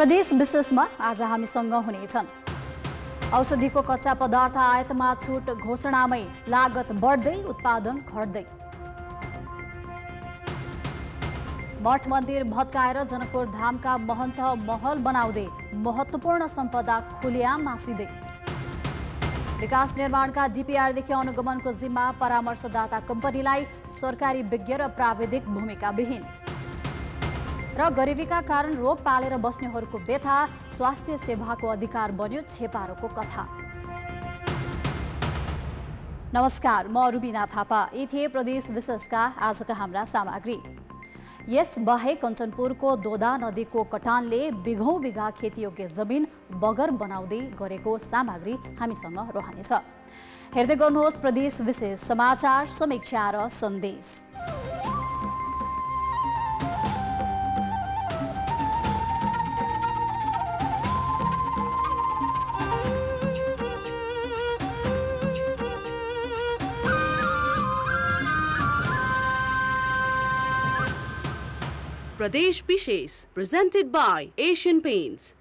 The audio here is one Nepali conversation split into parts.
प्रदेश विशेषमा आज हामीसँग हुनेछन्। औषधिको कच्चा पदार्थ आयातमा छुट घोषणामै लागत बढ्दै उत्पादन घट्दै। मठ मन्दिर भत्काएर जनकपुर धामका महन्त महल बनाउँदै महत्त्वपूर्ण सम्पदा खुल्याम मासिँदै। विकास निर्माणका डीपीआरदेखि अनुगमनको जिम्मा परामर्शदाता कम्पनीलाई सरकारी विज्ञ र प्राविधिक भूमिका विहीन। र गरिबीका कारण रोग पालेर बस्नेहरूको व्यथा, स्वास्थ्य सेवाको अधिकार बन्यो छेपारोको कथा। नमस्कार, म रुबिना थापा। यी थिए प्रदेश विशेषका आजका हाम्रा सामग्री। यस बाहेक कञ्चनपुरको दोदा नदीको कटानले बिघौं बिघा खेतीयोग्य जमिन बगर बनाउँदै गरेको सामग्री हामीसँग रहनेछ। हेर्दै गर्नुहोस् प्रदेश विशेष समाचार, समीक्षा र सन्देश। प्रदेश विशेष प्रेजेन्टेड बाय एशियन पेन्ट्स।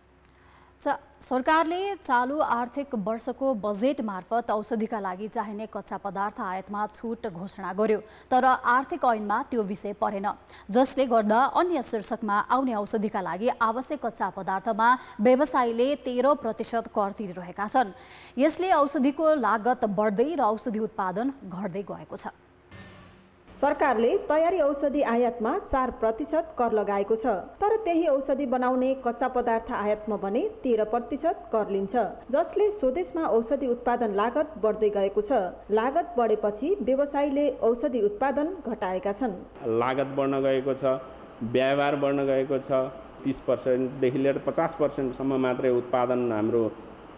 सरकारले चालू आर्थिक वर्षको बजेट मार्फत औषधिका लागि चाहिने कच्चा पदार्थ आयातमा छुट घोषणा गर्यो, तर आर्थिक ऐनमा त्यो विषय परेन, जसले गर्दा अन्य शीर्षकमा आउने औषधिका लागि आवश्यक कच्चा पदार्थमा व्यवसायीले 13% कर तिरिरहेका छन्। यसले औषधिको लागत बढ्दै र औषधि उत्पादन घट्दै गएको छ। सरकारले तयारी औषधि आयातमा 4% कर लगाएको छ, तर त्यही औषधि बनाउने कच्चा पदार्थ आयातमा भने 13% कर लिन्छ, जसले स्वदेशमा औषधि उत्पादन लागत बढ्दै गएको छ। लागत बढेपछि व्यवसायीले औषधि उत्पादन घटाएका छन्। लागत बढ्न गएको छ, व्यवहार बढ्न गएको छ। 30% देखि लिएर 50% सम्म मात्रै उत्पादन हाम्रो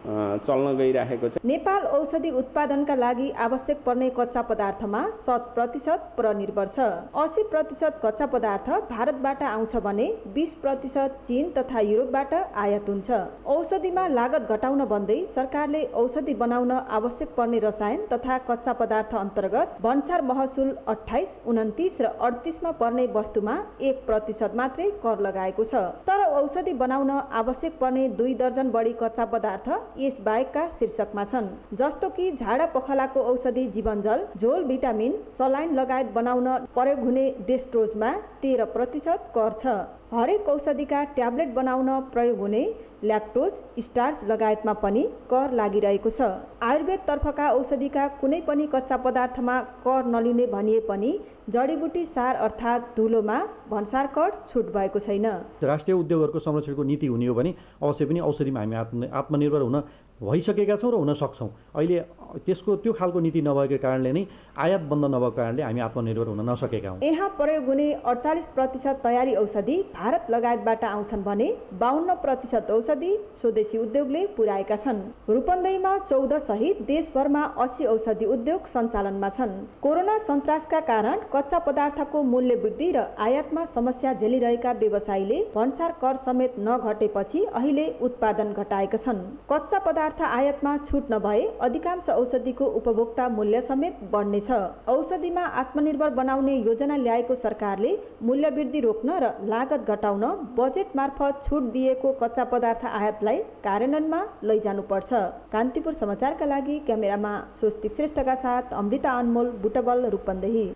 चल्न गइरहेको छ। नेपाल औषधि उत्पादनका लागि आवश्यक पर्ने कच्चा पदार्थमा 100% परनिर्भर छ। 80% कच्चा पदार्थ भारतबाट आउँछ भने 20% चीन तथा युरोपबाट आयात हुन्छ। औषधिमा लागत घटाउन भन्दै सरकारले औषधि बनाउन आवश्यक पर्ने रसायन तथा कच्चा पदार्थ अन्तर्गत भन्सार महसुल 28, 29 र 38 मा पर्ने वस्तुमा 1% मात्रै कर लगाएको छ। तर औषधि बनाउन आवश्यक पर्ने 2 दर्जन बढी कच्चा पदार्थ यस बाहेकका शीर्षकमा छन्, जस्तो कि झाडा पखालाको औषधि जीवनजल, झोल भिटामिन, सलाइन लगायत बनाउन प्रयोग हुने डेस्ट्रोजमा 13% कर छ। हरेक औषधिका ट्याब्लेट बनाउन प्रयोग हुने ल्याक्टोज, स्टार्च लगायतमा पनि कर लागिरहेको छ। आयुर्वेद तर्फका औषधिका कुनै पनि कच्चा पदार्थमा कर नलिने भनिए पनि जडीबुटी सार अर्थात् धुलोमा भन्सार कर छुट भएको छैन। राष्ट्रिय उद्योगहरूको संरक्षणको नीति हुने हो भने अवश्य पनि औषधिमा हामी आत्मनिर्भर हुन भइसकेका छौँ र हुन सक्छौँ। अहिले त्यो खालको नीति नभएको कारणले नै आयात बन्द नभएको कारणले हामी आत्मनिर्भर हुन नसकेका हौँ। यहाँ प्रयोग हुने 48% तयारी औषधि भारत लगायतबाट आउँछन् भने 52% औषधि स्वदेशी उद्योगले पुर्याएका छन्। रूपन्देहीमा 14 सहित देशभरमा 80 औषधि उद्योग सञ्चालनमा छन्। कोरोना सन्तासका कारण कच्चा पदार्थको मूल्य वृद्धि र आयातमा समस्या झेलिरहेका व्यवसायीले भन्सार कर समेत नघटेपछि अहिले उत्पादन घटाएका छन्। कच्चा पदार्थ आयातमा छुट नभए अधिकांश औषधिको उपभोक्ता मूल्य समेत बढ्नेछ। औषधिमा आत्मनिर्भर बनाउने योजना ल्याएको सरकारले मूल्य वृद्धि रोक्न र लागत घटाउन बजेट मार्फत छुट दिएको कच्चा पदार्थ आयातलाई कार्यान्वयनमा लैजानुपर्छ। कान्तिपुर समाचारका लागि क्यामेरामा स्वस्तिक श्रेष्ठका साथ अमृता अनमोल, बुटबल, रूपन्देही।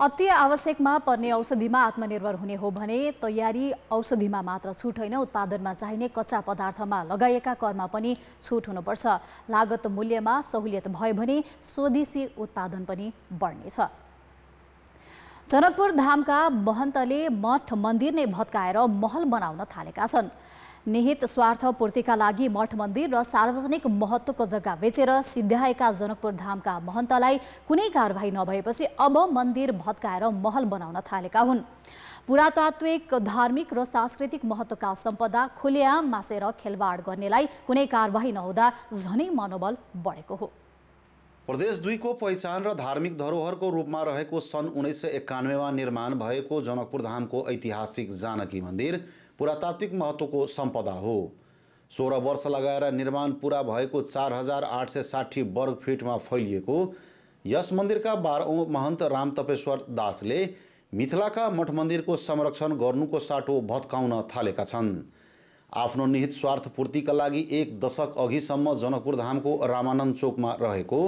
अति आवश्यकमा पर्ने औषधिमा आत्मनिर्भर हुने हो भने तयारी औषधिमा मात्र छुट होइन, उत्पादनमा चाहिने कच्चा पदार्थमा लगाइएका करमा पनि छुट हुनुपर्छ। लागत मूल्यमा सहुलियत भयो भने स्वदेशी उत्पादन पनि बढ्नेछ। जनकपुर धामका महन्तले मठ मन्दिर नै भत्काएर महल बनाउन थालेका छन्। निहित स्वार्थ पूर्तिका लागि मठ मन्दिर र सार्वजनिक महत्त्वको जग्गा बेचेर सिद्ध्याएका जनकपुर धामका महन्तलाई कुनै कारबाही नभएपछि अब मन्दिर भत्काएर महल बनाउन थालेका हुन्। पुरातात्विक, धार्मिक र सांस्कृतिक महत्त्वका सम्पदा खुलेआम मासेर खेलवाड गर्नेलाई कुनै कारबाही नहुँदा झनै मनोबल बढेको हो। प्रदेश 2 को पहिचान र धार्मिक धरोहरको रूपमा रहेको सन् 1991 मा निर्माण भएको जनकपुर धामको ऐतिहासिक जानकी मन्दिर पुरातात्विक महत्त्वको सम्पदा हो। 16 वर्ष लगाएर निर्माण पूरा भएको 4860 वर्ग फिटमा फैलिएको यस मन्दिरका 12औं महन्त रामतपेश्वर दासले मिथिलाका मठ मन्दिरको संरक्षण गर्नुको साटो भत्काउन थालेका छन्। आफ्नो निहित स्वार्थ पूर्तिका लागि 1 दशक अघिसम्म जनकपुर धामको रामानन्द चोकमा रहेको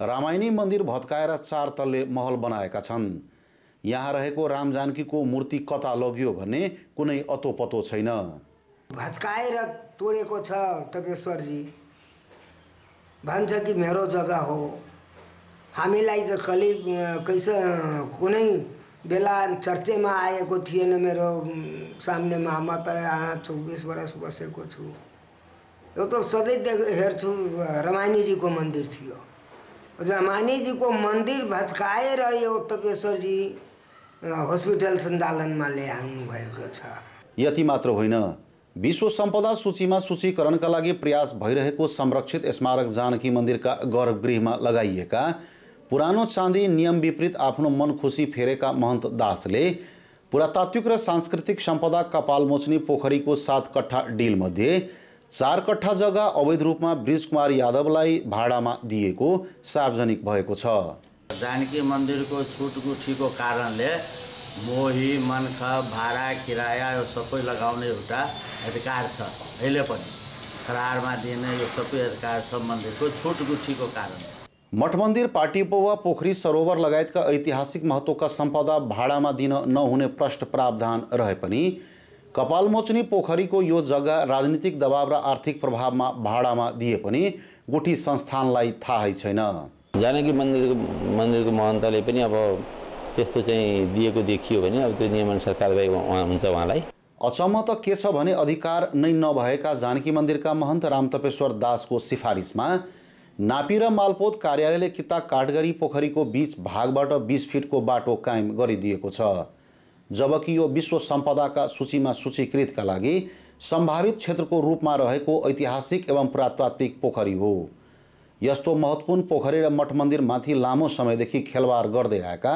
रामायणी मन्दिर भत्काएर 4 तल्ले महल बनाएका छन्। यहाँ रहेको राम जानकीको मूर्ति कता लग्यो भन्ने कुनै अतोपतो छैन। भत्काएर तोडेको छ तपेश्वरजी, भन्छ कि मेरो जग्गा हो। हामीलाई त कुनै बेला चर्चेमा आएको थिएन मेरो सामनेमा। म त यहाँ 24 वर्ष बसेको छु। यो त सधैँ हेर्छु रामायणीजीको मन्दिर थियो। रामायणीजीको मन्दिर भत्काएर यो तपेश्वरजी हस्पिटल सञ्चालनमा ल्याउनु भएको छ। यति मात्र होइन, विश्व सम्पदा सूचीमा सूचीकरणका लागि प्रयास भइरहेको संरक्षित स्मारक जानकी मन्दिरका गर्भगृहमा लगाइएका पुरानो चाँदी नियम विपरीत आफ्नो मन खुसी फेरेका महन्त दासले पुरातात्विक र सांस्कृतिक सम्पदा कपालमोचनी पोखरीको 7 कट्ठा डिलमध्ये 4 कट्ठा जग्गा अवैध रूपमा ब्रिजकुमार यादवलाई भाडामा दिएको सार्वजनिक भएको छ। जानकी मन्दिरको छुटगुठीको कारणले मोही मनख भाडा किराया यो सबै लगाउने एउटा अधिकार छ। अहिले पनि करारमा दिने यो सबै अधिकार छ मन्दिरको छुटगुठीको कारण। मठ मन्दिर, पाटीपोवा, पोखरी सरोवर लगायतका ऐतिहासिक महत्त्वका सम्पदा भाडामा दिन नहुने प्रष्ट प्रावधान रहे पनि कपालमोचनी पोखरीको यो जग्गा राजनीतिक दबाव र आर्थिक प्रभावमा भाडामा दिए पनि गुठी संस्थानलाई थाहै छैन। जानकी मन्दिरको महन्तले पनि अब त्यस्तो चाहिँ दिएको देखियो भने अब त्यो नियमअनुसार कारबाही हुन्छ उहाँलाई। अचम्म त के छ भने अधिकार नै नभएका जानकी मन्दिरका महन्त रामतपेश्वर दासको सिफारिसमा नापी र मालपोत कार्यालयले किता काठगरी पोखरीको बीच भागबाट 20 फिटको बाटो कायम गरिदिएको छ, जबकि यो विश्व सम्पदाका सूचीमा सूचीकृतका लागि सम्भावित क्षेत्रको रूपमा रहेको ऐतिहासिक एवं पुरातात्विक पोखरी हो। यस्तो महत्त्वपूर्ण पोखरी र मठ मन्दिरमाथि लामो समयदेखि खेलवाड गर्दै आएका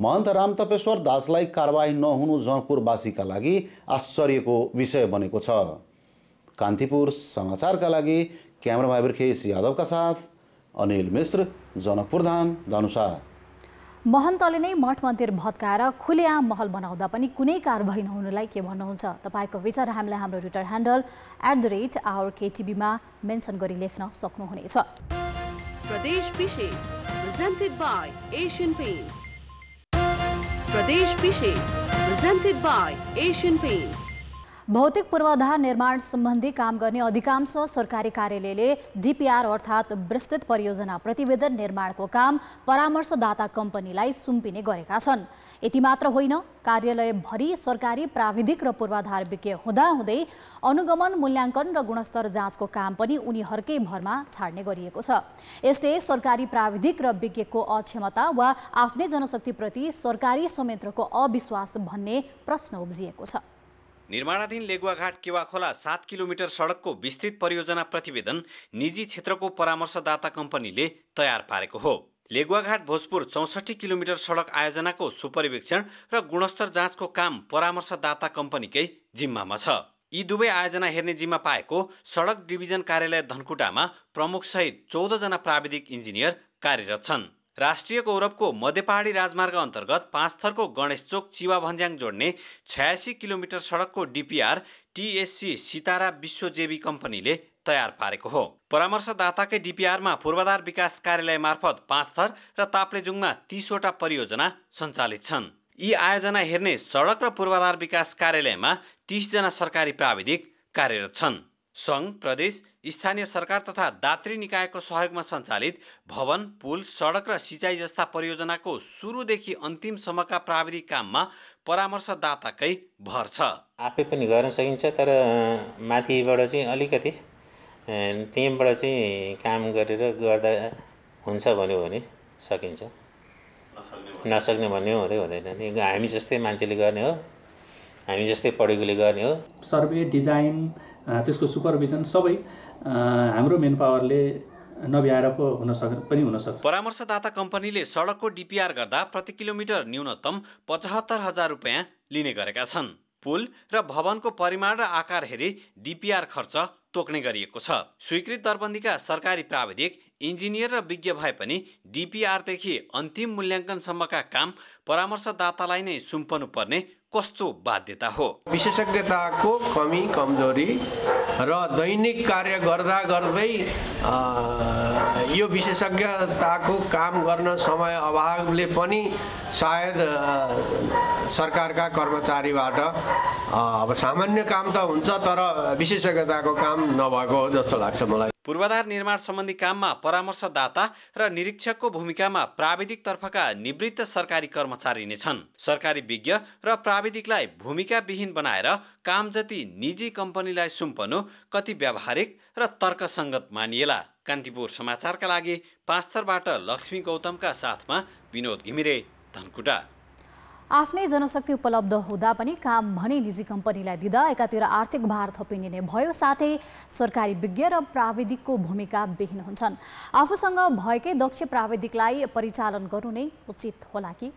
महन्त रामतपेश्वर दासलाई कारबाही नहुनु जनकपुरवासीका लागि आश्चर्यको विषय बनेको छ। कान्तिपुर समाचारका लागि क्यामेरामा बिर्खेश यादवका साथ अनिल मिश्र, जनकपुर धाम, धनुषा। महन्तले नै मठ मन्दिर भत्काएर खुलेआम महल बनाउँदा पनि कुनै कारबाही नहुनुलाई के भन्नुहुन्छ? तपाईँको विचार हामीलाई हाम्रो ट्विटर ह्यान्डल @OurKTB मा मेन्सन गरी लेख्न सक्नुहुनेछ। प्रदेश विशेष presented by Asian Paints. प्रदेश विशेष presented by Asian Paints. भौतिक पूर्वाधार निर्माण सम्बन्धी काम गर्ने अधिकांश सरकारी कार्यालयले DPR अर्थात् विस्तृत परियोजना प्रतिवेदन निर्माणको काम परामर्शदाता कम्पनीलाई सुम्पिने गरेका छन्। यति मात्र होइन, कार्यालयभरि सरकारी प्राविधिक र पूर्वाधार विज्ञ हुँदाहुँदै अनुगमन, मूल्याङ्कन र गुणस्तर जाँचको काम पनि उनीहरूकै भरमा छाड्ने गरिएको छ। यसले सरकारी प्राविधिक र विज्ञको अक्षमता वा आफ्नै जनशक्तिप्रति सरकारी संयन्त्रको अविश्वास भन्ने प्रश्न उब्जिएको छ। निर्माणाधीन लेगुवाघाट केवाखोला 7 किलोमिटर सडकको विस्तृत परियोजना प्रतिवेदन निजी क्षेत्रको परामर्शदाता कम्पनीले तयार पारेको हो। लेगुवाघाट भोजपुर 64 किलोमिटर सडक आयोजनाको सुपरिवेक्षण र गुणस्तर जाँचको काम परामर्शदाता कम्पनीकै जिम्मामा छ। यी दुवै आयोजना हेर्ने जिम्मा पाएको सडक डिभिजन कार्यालय धनकुटामा प्रमुखसहित 14 जना प्राविधिक इन्जिनियर कार्यरत छन्। राष्ट्रिय गौरवको मध्यपहाडी राजमार्ग अन्तर्गत 5 थरको गणेशचोक चिवा भन्ज्याङ जोड्ने 86 किलोमिटर सडकको DPR TSC सितारा विश्वजेवी कम्पनीले तयार पारेको हो। परामर्शदाताकै DPRमा पूर्वाधार विकास कार्यालय मार्फत 5 थर र ताप्लेजुङमा 30 वटा परियोजना सञ्चालित छन्। यी आयोजना हेर्ने सडक र पूर्वाधार विकास कार्यालयमा 30 जना सरकारी प्राविधिक कार्यरत छन्। सङ्घ, प्रदेश, स्थानीय सरकार तथा दात्री निकायको सहयोगमा सञ्चालित भवन, पुल, सडक र सिँचाइ जस्ता परियोजनाको सुरुदेखि अन्तिमसम्मका प्राविधिक काममा परामर्शदाताकै भर छ। आफै पनि गर्न सकिन्छ, तर माथिबाट चाहिँ अलिकति त्यहीँबाट चाहिँ काम गरेर गर्दा हुन्छ भन्यो भने सकिन्छ, नसक्ने भन्ने हुँदैन नि। हामी जस्तै मान्छेले गर्ने हो, हामी जस्तै पढेकोले गर्ने हो। सर्वे, डिजाइन, त्यसको सुपरभिजन सबै हाम्रो मेन पावरले नभ्याएर पो हुन सक्छ। परामर्शदाता कम्पनीले सडकको DPR गर्दा प्रति किलोमिटर न्यूनतम 75,000 रुपैयाँ लिने गरेका छन्। पुल र भवनको परिमाण र आकार हेरी DPR खर्च तोक्ने गरिएको छ। स्वीकृत दरबन्दीका सरकारी प्राविधिक इन्जिनियर र विज्ञ भए पनि DPR-देखि अन्तिम मूल्याङ्कनसम्मका काम परामर्शदातालाई नै सुम्पनु पर्ने कस्तो बाध्यता हो? विशेषज्ञताको कमी कमजोरी र दैनिक कार्य गर्दा गर्दै यो विशेषज्ञताको काम गर्न समय अभावले पनि सायद सरकारका कर्मचारीबाट अब सामान्य काम त हुन्छ तर विशेषज्ञताको काम नभएको हो जस्तो लाग्छ मलाई। पूर्वाधार निर्माण सम्बन्धी काममा परामर्शदाता र निरीक्षकको भूमिकामा प्राविधिक तर्फका निवृत्त सरकारी कर्मचारी नै छन्। सरकारी विज्ञ र प्राविधिकलाई भूमिकाविहीन बनाएर काम जति निजी कम्पनीलाई सुम्पनु कति व्यावहारिक र तर्कसङ्गत मानिएला। कान्तिपुर समाचारका लागि पाँचथरबाट लक्ष्मी गौतमका साथमा विनोद घिमिरे, धनकुटा। आफ्नै जनशक्ति उपलब्ध हुँदा पनि काम भने निजी कम्पनीलाई दिँदा एकातिर आर्थिक भार थपिने नै भयो, साथै सरकारी विज्ञ र प्राविधिकको भूमिका विहीन हुन्छन्। आफूसँग भएकै दक्ष प्राविधिकलाई परिचालन गर्नु नै उचित होला कि?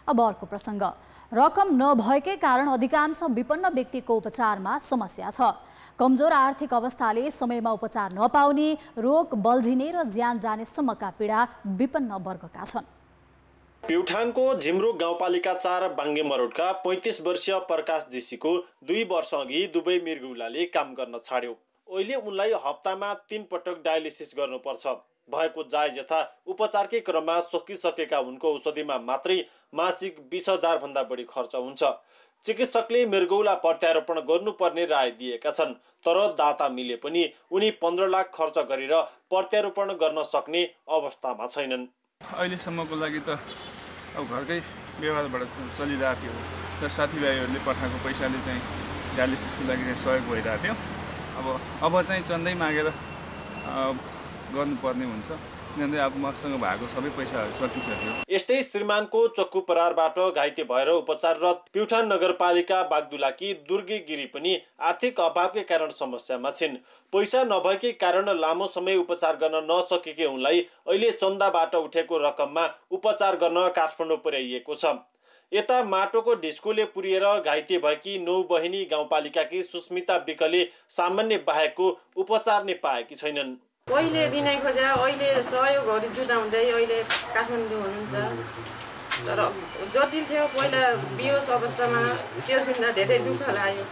अब अर्को प्रसङ्ग, रकम नभएकै कारण अधिकांश विपन्न व्यक्तिको उपचारमा समस्या छ। कमजोर आर्थिक अवस्थाले समयमा उपचार नपाउने, रोग बल्झिने र ज्यान जानेसम्मका पीडा विपन्न वर्गका छन्। प्युठानको झिमरुक गाउँपालिका 4 बाङ्गे मरोडका 35 वर्षीय प्रकाश जीसीको 2 वर्ष अघि दुवै मृगौलाले काम गर्न छाड्यो। अहिले उनलाई हप्तामा 3 पटक डायलिसिस गर्नुपर्छ। भएको जायज यथा उपचारकै क्रममा सकिसकेका उनको औषधिमा मात्रै मासिक 20,000 भन्दा बढी खर्च हुन्छ। चिकित्सकले मृगौला प्रत्यारोपण गर्नुपर्ने राय दिएका छन्, तर दाता मिले पनि उनी 15 लाख खर्च गरेर प्रत्यारोपण गर्न सक्ने अवस्थामा छैनन्। अहिलेसम्मको लागि त अब घरकै व्यवहारबाट चलिरहेको थियो र साथीभाइहरूले पठाएको पैसाले चाहिँ डायलिसिसको लागि चाहिँ सहयोग भइरहेको थियो। अब चाहिँ चन्दै मागेर गर्नुपर्ने हुन्छ, किनभने अब मसँग भएको सबै पैसाहरू सकिसक्यो। यस्तै श्रीमानको चक्कु प्रहारबाट घाइते भएर उपचाररत प्युठान नगरपालिका बागदुलाकी दुर्गे गिरी पनि आर्थिक अभावकै कारण समस्यामा छिन्। पैसा नभएकै कारण लामो समय उपचार गर्न नसकेकै उनलाई अहिले चन्दाबाट उठेको रकममा उपचार गर्न काठमाडौँ पुर्याइएको छ। यता माटोको ढिस्कोले पुरिएर घाइते भएकी 9 बहिनी गाउँपालिकाकी सुस्मिता विकले सामान्य बाहेकको उपचार नै पाएकी छैनन्। पहिले दिनै खोजा, अहिले सहयोगहरू जुटाउँदै अहिले काठमाडौँ हुनुहुन्छ, तर जटिल थियो पहिला बियोस अवस्थामा, त्यो सुन्दा धेरै दुःख लाग्यो।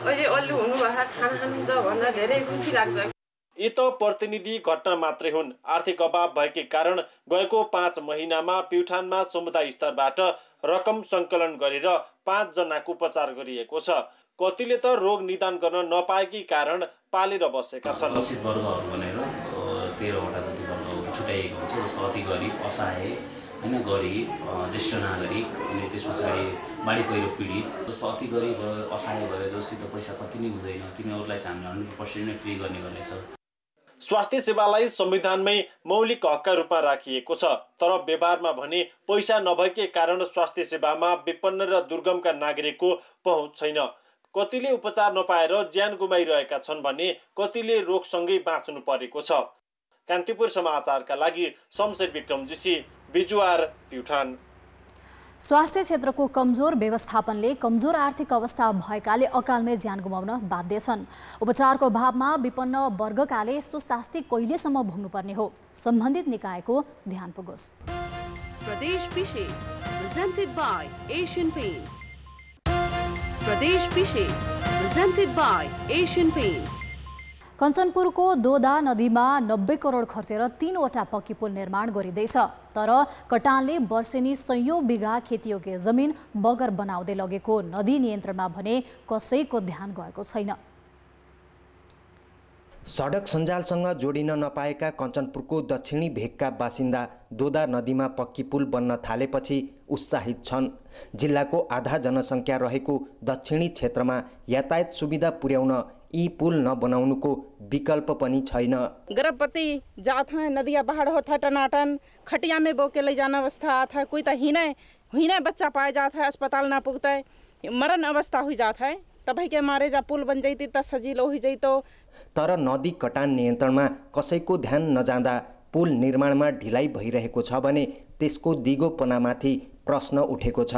अहिले अल्लु हुनुभएको खाना खानुहुन्छ भन्दा धेरै खुसी लाग्छ। यी त प्रतिनिधि घटना मात्रै हुन्। आर्थिक अभाव भएकै कारण गएको 5 महिनामा प्युठानमा समुदाय स्तरबाट रकम सङ्कलन गरेर 5 जनाको उपचार गरिएको छ। कतिले त रोग निदान गर्न नपाएकै कारण पालेर बसेका छन्। लक्षित वर्गहरू भनेर 13वटा जति वर्गहरू छुट्याइएको हुन्छ, जस्तो अति गरिब, असहाय, होइन, गरिब, ज्येष्ठ नागरिक, अनि त्यस पछाडि बाढी पहिरो पीडित। जस्तो अति गरिब असहाय भए जससित पैसा कति नै हुँदैन तिनीहरूलाई चाहिँ हामीले 100% नै फ्री गर्ने गर्नेछ। स्वास्थ्य सेवालाई संविधानमै मौलिक हकका रूपमा राखिएको छ, तर व्यवहारमा भने पैसा नभएकै कारण स्वास्थ्य सेवामा विपन्न र दुर्गमका नागरिकको पहुँच छैन। कतिले उपचार नपाएर ज्यान गुमाइरहेका छन् भने कतिले रोगसँगै बाँच्नु परेको छ। कान्तिपुर समाचारका लागि शमशेर विक्रमजीसी, बिजुवार, प्युठान। स्वास्थ्य क्षेत्रको कमजोर व्यवस्थापनले कमजोर आर्थिक अवस्था भएकाले अकालमै ज्यान गुमाउन बाध्य छन्। उपचारको अभावमा विपन्न वर्गकाले यस्तो शास्ति कहिलेसम्म भोग्नुपर्ने हो? सम्बन्धित निकायको ध्यान पुगोस्। प्रदेश विशेष प्रेजेन्टेड बाय एशियन पेन्ट्स। प्रदेश विशेष presented by Asian paints. कञ्चनपुरको Doda नदीमा 90 करोड खर्चेर 3वटा पक्की पुल निर्माण गरिँदैछ, तर कटानले वर्षेनी 100 बिघा खेतीयोग्य जमिन बगर बनाउँदै लगेको नदी नियन्त्रणमा भने कसैको ध्यान गएको छैन। सडक सञ्जालसँग जोडिन नपाएका कञ्चनपुरको दक्षिणी भेगका बासिन्दा दोदा नदीमा पक्की पुल बन्न थालेपछि उत्साहित छन्। जिल्लाको आधा जनसङ्ख्या रहेको दक्षिणी क्षेत्रमा यातायात सुविधा पुर्याउन यी पुल नबनाउनुको विकल्प पनि छैन। गर्भवती जात हैं, नदिया पहाड़ होता टनाटन, खटिया में बो के ले जाना अवस्था आता है, कोई तो हीने बच्चा पाया जाता है, अस्पताल ना पुगता है, मरण अवस्था हुई जाता है। तबै के मारे जा पुल बन जाती त सजिलो हो जैतो। तर नदी कटान नियन्त्रणमा कसैको ध्यान नजाँदा पुल निर्माणमा ढिलाइ भइरहेको छ भने त्यसको दिगोपनामाथि प्रश्न उठेको छ।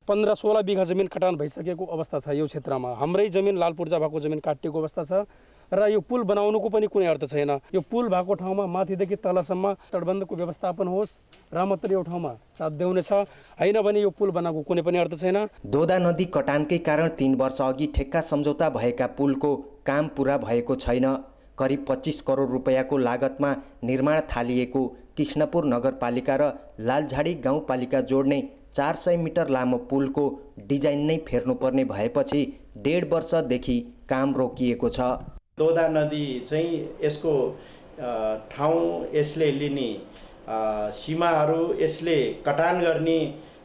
15-16 बिघा जमिन कटान भइसकेको अवस्था छ यो क्षेत्रमा। हाम्रै जमिन लाल पूर्जा भएको जमिन काटिएको अवस्था छ र यो पुल बनाउनुको पनि कुनै अर्थ छैन। यो पुल भएको ठाउँमा माथिदेखि तलसम्म तटबन्धको व्यवस्थापन होस् र मात्र यो ठाउँमा साथ देउने छ, हैन भने यो पुल बनाएको कुनै पनि अर्थ छैन। दोदा नदी कटानकै कारण 3 वर्ष अघि ठेक्का सम्झौता भएका पुलको काम पूरा भएको छैन। करिब 25 करोड रुपैयाँको लागतमा निर्माण थालिएको कृष्णपुर नगरपालिका र लालझाडी गाउँपालिका जोड्ने 400 मिटर लामो पुलको डिजाइन नै फेर्नुपर्ने भएपछि 1.5 वर्षदेखि काम रोकिएको छ। दोदा नदी चाहिँ यसको ठाउँ यसले लिने सीमाहरू यसले कटान गर्ने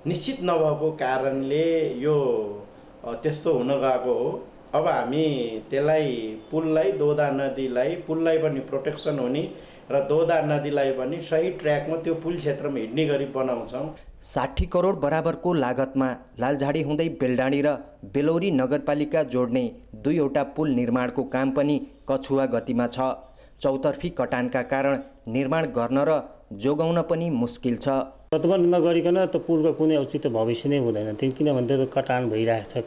निश्चित नभएको कारणले यो त्यस्तो हुन गएको हो। अब हामी त्यसलाई पुललाई दोदा नदीलाई पुललाई पनि प्रोटेक्सन हुने र दोदा नदीलाई पनि सही ट्र्याकमा त्यो पुल क्षेत्रमा हिँड्ने गरी बनाउँछौँ। 60 करोड बराबरको लागतमा लालझाडी हुँदै बेलडाँडी र बेलौरी नगरपालिका जोड्ने 2वटा पुल निर्माणको काम पनि कछुवा गतिमा छ। चौतर्फी कटानका कारण निर्माण गर्न र जोगाउन पनि मुस्किल छ। प्रतिबन्ध नगरिकन त पुलको कुनै औचित्य भविष्य नै हुँदैन। किनभने त्यो कटान भइरहेको छ,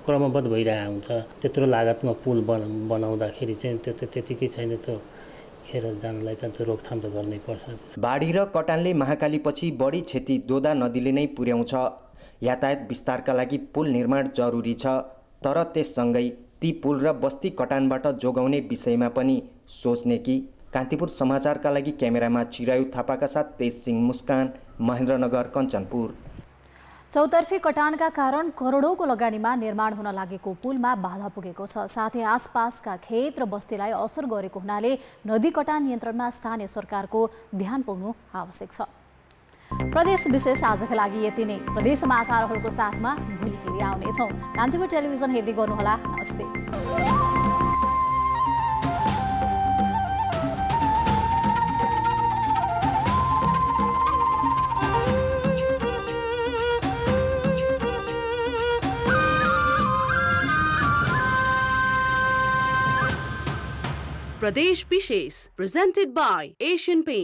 क्रमबद्ध भइरहेको हुन्छ। त्यत्रो लागतमा पुल बनाउँदाखेरि चाहिँ त्यो त्यतिकै छैन, त्यो खेर जानलाई त रोकथाम त गर्नै पर्छ। बाढी र कटानले महाकालीपछि बढी क्षति दोदा नदीले नै पुर्याउँछ। यातायात विस्तारका लागि पुल निर्माण जरुरी छ, तर त्यससँगै ती पुल र बस्ती कटानबाट जोगाउने विषयमा पनि सोच्ने कि। कान्तिपुर समाचारका लागि क्यामेरामा चिरायु थापाका साथ तेज सिंह मुस्कान, महेन्द्रनगर, कञ्चनपुर। चौतर्फी कटानका कारण करोडौँको लगानीमा निर्माण हुन लागेको पुलमा बाधा पुगेको छ। साथै आसपासका खेत र बस्तीलाई असर गरेको हुनाले नदी कटान नियन्त्रणमा स्थानीय सरकारको ध्यान पुग्नु आवश्यक छ। प्रदेश विशेष आजका लागि यति नै। प्रदेश समाचारहरूको साथमा भोलि फेरि आउनेछौँ। कान्तिपुर टेलिभिजन हेर्दै गर्नुहोला। नमस्ते। Pradesh Vishesh, presented by Asian Paints.